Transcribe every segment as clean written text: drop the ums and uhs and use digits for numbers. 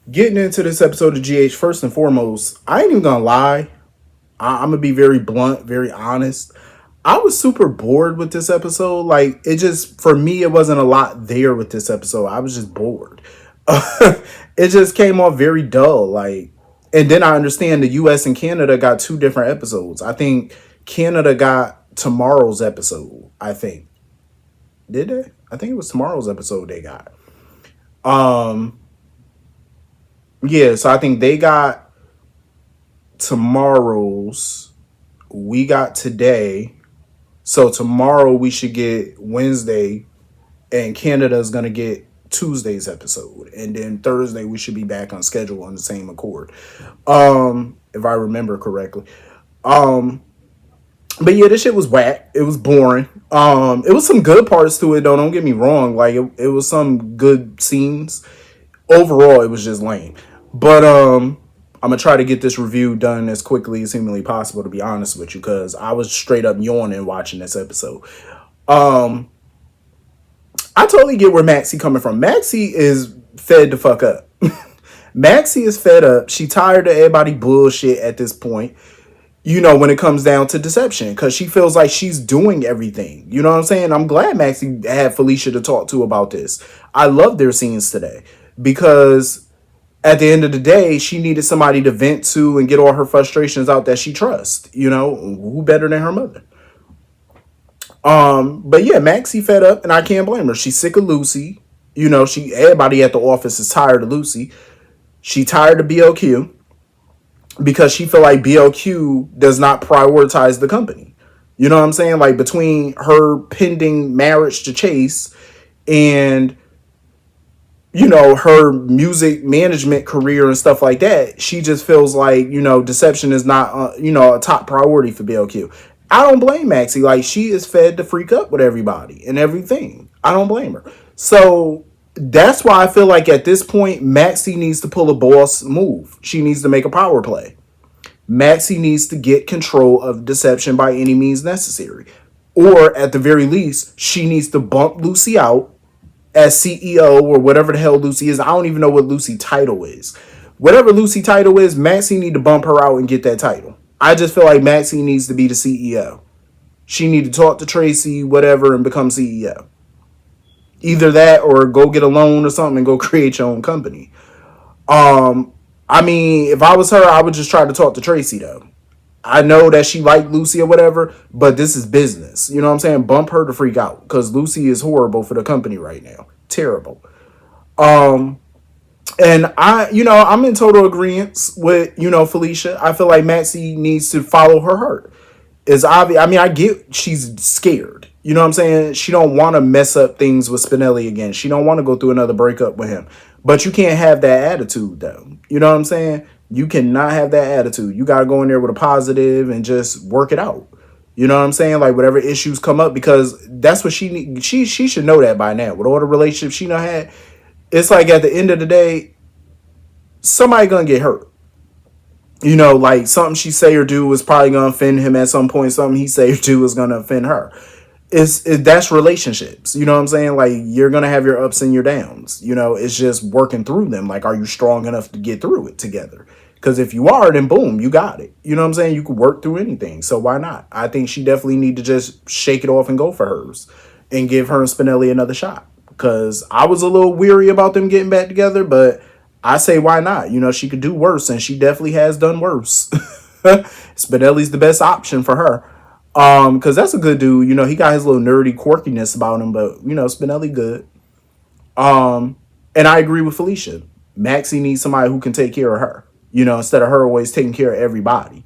Getting into this episode of GH, first and foremost, I ain't even gonna lie. I'm gonna be very blunt, very honest. I was super bored with this episode. Like, it just, for me, it wasn't a lot there with this episode. I was just bored. It just came off very dull. Like, and then I understand the US and Canada got two different episodes. I think Canada got tomorrow's episode. I think. Did they? I think it was tomorrow's episode they got. Um, yeah, so I think they got tomorrow's. We got today. So tomorrow we should get Wednesday, and Canada's gonna get Tuesday's episode, and then Thursday we should be back on schedule on the same accord. If I remember correctly. Um, but yeah, this shit was whack. It was boring. It was some good parts to it though. Don't get me wrong. Like it was some good scenes. Overall, it was just lame. But I'm gonna try to get this review done as quickly as humanly possible. To be honest with you, because I was straight up yawning watching this episode. Um, I totally get where Maxi coming from. Maxi is fed the fuck up. Maxi is fed up. She tired of everybody bullshit at this point. You know, when it comes down to deception, because she feels like she's doing everything. You know what I'm saying? I'm glad Maxi had Felicia to talk to about this. I love their scenes today because at the end of the day, she needed somebody to vent to and get all her frustrations out that she trusts. You know, who better than her mother? But yeah, Maxie fed up, and I can't blame her. She's sick of Lucy. You know, everybody at the office is tired of Lucy. She tired of BLQ because she feel like BLQ does not prioritize the company. You know what I'm saying? Like between her pending marriage to Chase and her music management career and stuff like that, she just feels like, deception is not, a top priority for BLQ. I don't blame Maxie. Like, she is fed to freak up with everybody and everything. I don't blame her. So that's why I feel like at this point, Maxie needs to pull a boss move. She needs to make a power play. Maxie needs to get control of deception by any means necessary. Or at the very least, she needs to bump Lucy out as CEO or whatever the hell Lucy is. I don't even know what Lucy title is. Whatever Lucy title is, Maxie need to bump her out and get that title. I just feel like Maxie needs to be the CEO. She need to talk to Tracy, whatever, and become CEO. Either that or go get a loan or something and go create your own company. I mean, if I was her, I would just try to talk to Tracy though. I know that she liked Lucy or whatever, but this is business. You know what I'm saying? Bump her to freak out because Lucy is horrible for the company right now. Terrible. And I'm in total agreement with, Felicia. I feel like Maxie needs to follow her heart. It's obvious. I mean, I get she's scared. You know what I'm saying? She don't want to mess up things with Spinelli again. She don't want to go through another breakup with him. But you can't have that attitude, though. You know what I'm saying? You cannot have that attitude. You got to go in there with a positive and just work it out. You know what I'm saying? Like, whatever issues come up, because that's what she need. She should know that by now. With all the relationships she done had, it's like at the end of the day, somebody gonna get hurt. Like something she say or do is probably gonna offend him at some point. Something he say or do is gonna offend her. That's relationships. You know what I'm saying? Like, you're gonna have your ups and your downs. It's just working through them. Like, are you strong enough to get through it together? Because if you are, then boom, you got it. You know what I'm saying? You could work through anything. So why not? I think she definitely need to just shake it off and go for hers and give her and Spinelli another shot. Because I was a little weary about them getting back together, but I say why not? She could do worse, and she definitely has done worse. Spinelli's the best option for her. Because that's a good dude. He got his little nerdy quirkiness about him, but Spinelli good. And I agree with Felicia. Maxie needs somebody who can take care of her. Instead of her always taking care of everybody.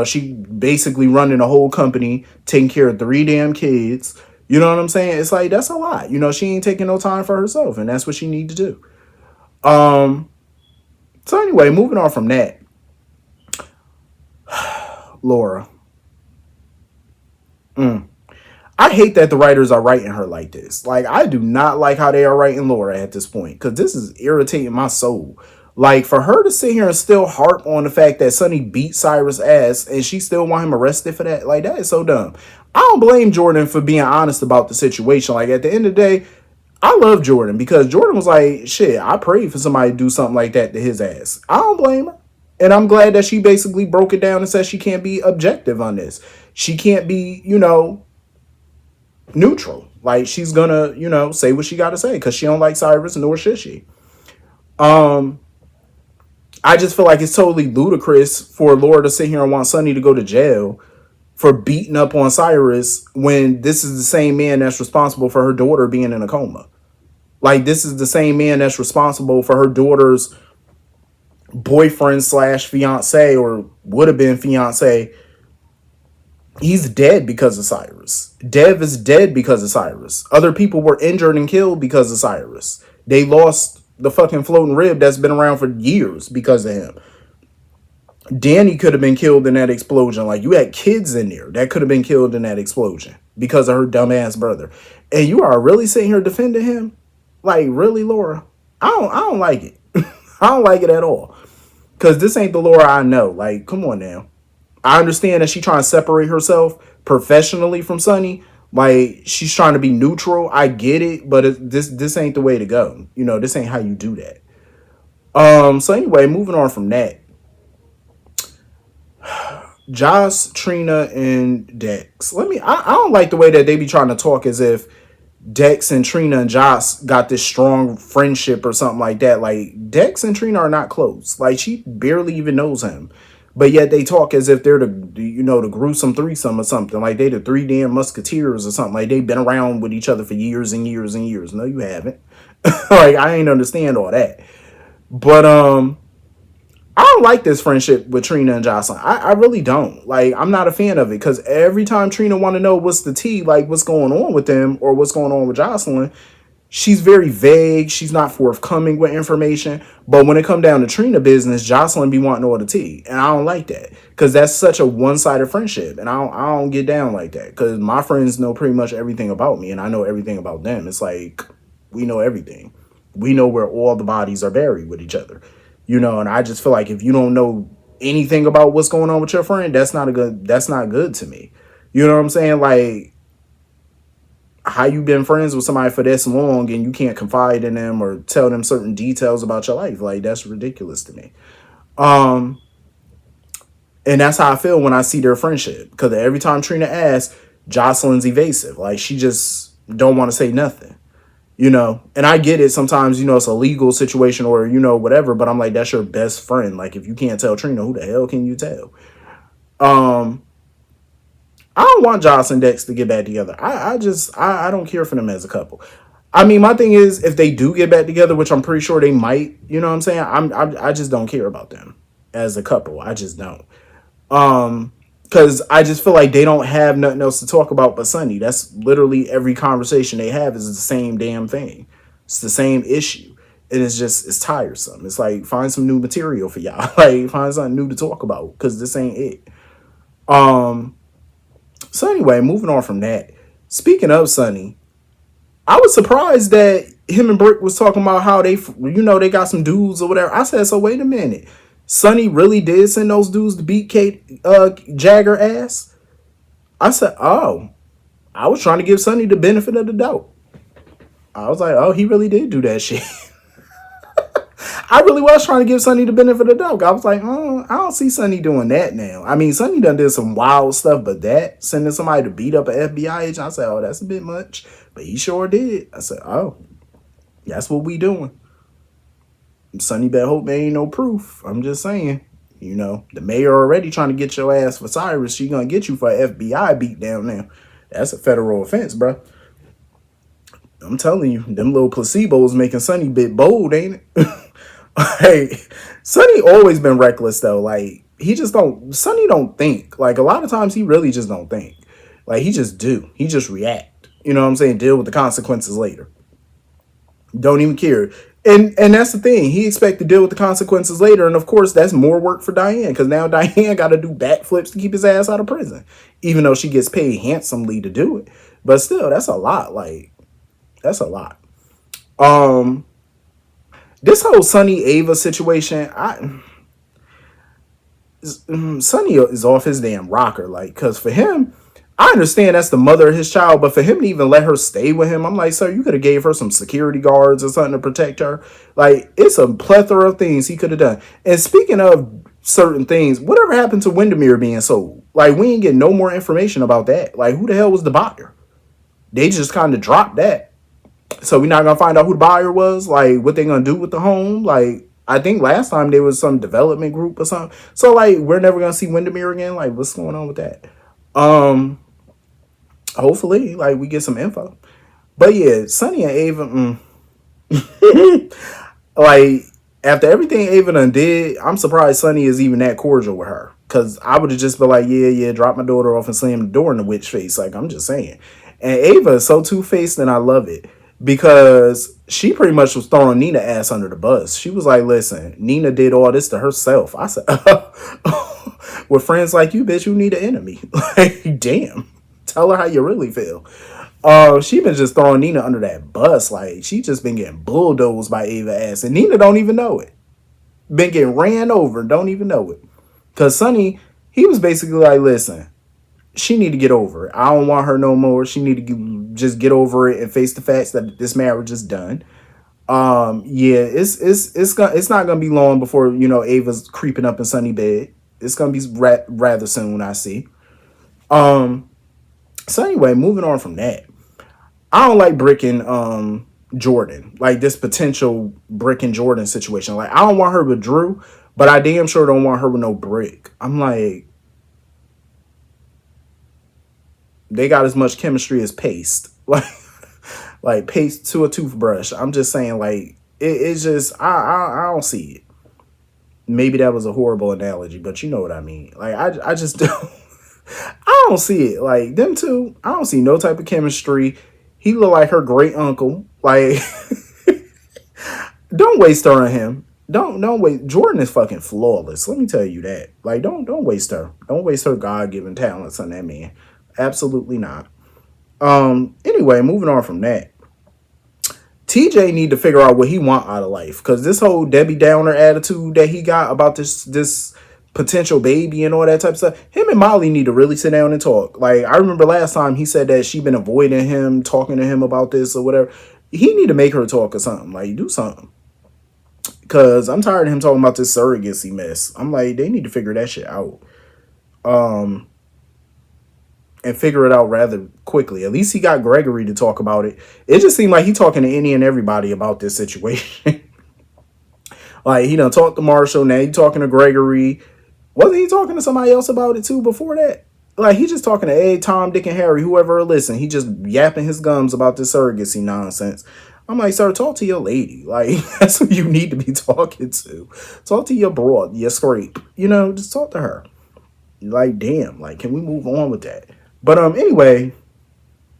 She basically running a whole company, taking care of 3 damn kids. You know what I'm saying? It's like, that's a lot. She ain't taking no time for herself, and that's what she need to do. So anyway, moving on from that. Laura. I hate that the writers are writing her like this. Like, I do not like how they are writing Laura at this point, because this is irritating my soul. Like, for her to sit here and still harp on the fact that Sonny beat Cyrus' ass and she still want him arrested for that, like, that is so dumb. I don't blame Jordan for being honest about the situation. Like, at the end of the day, I love Jordan because Jordan was like, shit, I prayed for somebody to do something like that to his ass. I don't blame her. And I'm glad that she basically broke it down and said she can't be objective on this. She can't be, neutral. Like she's gonna, say what she gotta say because she don't like Cyrus, nor should she. Um, I just feel like it's totally ludicrous for Laura to sit here and want Sonny to go to jail for beating up on Cyrus when this is the same man that's responsible for her daughter being in a coma. Like this is the same man that's responsible for her daughter's boyfriend slash fiance or would have been fiance. He's dead because of Cyrus. Dev is dead because of Cyrus. Other people were injured and killed because of Cyrus. They lost the fucking floating rib that's been around for years because of him. Danny could have been killed in that explosion. Like you had kids in there that could have been killed in that explosion because of her dumbass brother. And you are really sitting here defending him? Like really, Laura? I don't like it. I don't like it at all. Cause this ain't the Laura I know. Like, come on now. I understand that she's trying to separate herself professionally from Sonny. Like she's trying to be neutral. I get it, but this ain't the way to go. This ain't how you do that. So anyway, moving on from that. Joss, Trina, and Dex. I don't like the way that they be trying to talk as if Dex and Trina and Joss got this strong friendship or something like that. Like Dex and Trina are not close. Like she barely even knows him. But yet they talk as if they're the gruesome threesome or something. Like they the three damn musketeers or something. Like they've been around with each other for years and years and years. No, you haven't. Like I ain't understand all that. But I don't like this friendship with Trina and Josslyn. I really don't. Like, I'm not a fan of it because every time Trina want to know what's the tea, like what's going on with them or what's going on with Josslyn, she's very vague. She's not forthcoming with information. But when it come down to Trina business, Josslyn be wanting all the tea. And I don't like that because that's such a one-sided friendship. And I don't get down like that because my friends know pretty much everything about me and I know everything about them. It's like we know everything. We know where all the bodies are buried with each other. And I just feel like if you don't know anything about what's going on with your friend, that's not good to me. You know what I'm saying? Like how you been friends with somebody for this long and you can't confide in them or tell them certain details about your life. Like that's ridiculous to me. And that's how I feel when I see their friendship. Because every time Trina asks, Josslyn's evasive. Like she just don't want to say nothing. And I get it. Sometimes, it's a legal situation or, whatever, but I'm like, that's your best friend. Like, if you can't tell Trina, who the hell can you tell? I don't want Joss and Dex to get back together. I don't care for them as a couple. I mean, my thing is, if they do get back together, which I'm pretty sure they might, you know what I'm saying? I just don't care about them as a couple. I just don't. Because I just feel like they don't have nothing else to talk about but Sonny. That's literally every conversation they have is the same damn thing. It's the same issue. And it's tiresome. It's like, find some new material for y'all. Like, find something new to talk about because this ain't it. So anyway, moving on from that. Speaking of Sonny, I was surprised that him and Brick was talking about how they got some dudes or whatever. I said, so wait a minute. Sonny really did send those dudes to beat Kate Jagger ass? I said, oh, I was trying to give Sonny the benefit of the doubt. I was like, oh, he really did do that shit. I really was trying to give Sonny the benefit of the doubt. I was like, oh, I don't see Sonny doing that now. I mean, Sonny done did some wild stuff, but that, sending somebody to beat up an FBI agent, I said, oh, that's a bit much. But he sure did. I said, oh, that's what we doing. Sonny better hope there ain't no proof. I'm just saying. The mayor already trying to get your ass for Cyrus. She gonna get you for an FBI beat down now. That's a federal offense, bro. I'm telling you, them little placebos making Sonny bit bold, ain't it? Hey, Sonny always been reckless though. Like Sonny don't think. Like a lot of times he really just don't think. Like he just do. He just react. You know what I'm saying? Deal with the consequences later. Don't even care. And that's the thing. He expect to deal with the consequences later. And of course, that's more work for Diane. Because now Diane got to do backflips to keep his ass out of prison. Even though she gets paid handsomely to do it. But still, that's a lot. Like, that's a lot. This whole Sonny Ava situation, Sonny is off his damn rocker. Like, because for him, I understand that's the mother of his child, but for him to even let her stay with him, I'm like, sir, you could have gave her some security guards or something to protect her. Like, it's a plethora of things he could have done. And speaking of certain things, whatever happened to Windermere being sold? Like, we ain't get no more information about that. Like, who the hell was the buyer? They just kind of dropped that. So we're not gonna find out who the buyer was. Like, what they gonna do with the home? Like, I think last time there was some development group or something. So like, we're never gonna see Windermere again. Like, what's going on with that? Um, Hopefully, like, we get some info. But yeah, Sonny and Ava, like, after everything Ava done did, I'm surprised Sonny is even that cordial with her. Cause I would have just been like, yeah, drop my daughter off and slam the door in the witch face. Like, I'm just saying. And Ava is so two-faced and I love it. Because she pretty much was throwing Nina ass under the bus. She was like, listen, Nina did all this to herself. I said, with friends like you, bitch, you need an enemy. Like, damn. Tell her how you really feel. She been just throwing Nina under that bus. Like, she just been getting bulldozed by Ava ass. And Nina don't even know it. Been getting ran over, don't even know it. Because Sonny, he was basically like, listen, she need to get over it. I don't want her no more. She need to just get over it and face the facts that this marriage is done. Yeah, it's not gonna be long before Ava's creeping up in Sonny bed. It's gonna be rather soon, I see. So anyway, moving on from that, I don't like Brick and Jordan, like this potential Brick and Jordan situation. Like, I don't want her with Drew, but I damn sure don't want her with no Brick. I'm like, they got as much chemistry as paste, like paste to a toothbrush. I'm just saying, like, it's just I don't see it. Maybe that was a horrible analogy, but you know what I mean. Like, I just don't. I don't see it. Like, them two, I don't see no type of chemistry. He look like her great uncle. Like, don't waste her on him. Don't wait. Jordan is fucking flawless. Let me tell you that. Like, don't waste her. Don't waste her God given talents on that man. Absolutely not. Anyway, moving on from that. TJ need to figure out what he want out of life, because this whole Debbie Downer attitude that he got about this potential baby and all that type of stuff, him and Molly need to really sit down and talk. Like, I remember last time he said that she been avoiding him, talking to him about this or whatever. He need to make her talk or something. Like, do something. Because I'm tired of him talking about this surrogacy mess. I'm like, they need to figure that shit out. And figure it out rather quickly. At least he got Gregory to talk about it. It just seemed like he talking to any and everybody about this situation. Like, he done talked to Marshall, now he talking to Gregory. Wasn't he talking to somebody else about it too before that? Like, he just talking to Tom, Dick, and Harry, whoever listen. He just yapping his gums about this surrogacy nonsense. I'm like, sir, talk to your lady. Like, that's who you need to be talking to. Talk to your broad, your scrape. Just talk to her. Like, damn, like, can we move on with that? But anyway,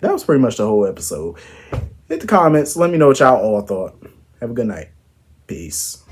that was pretty much the whole episode. Hit the comments. Let me know what y'all all thought. Have a good night. Peace.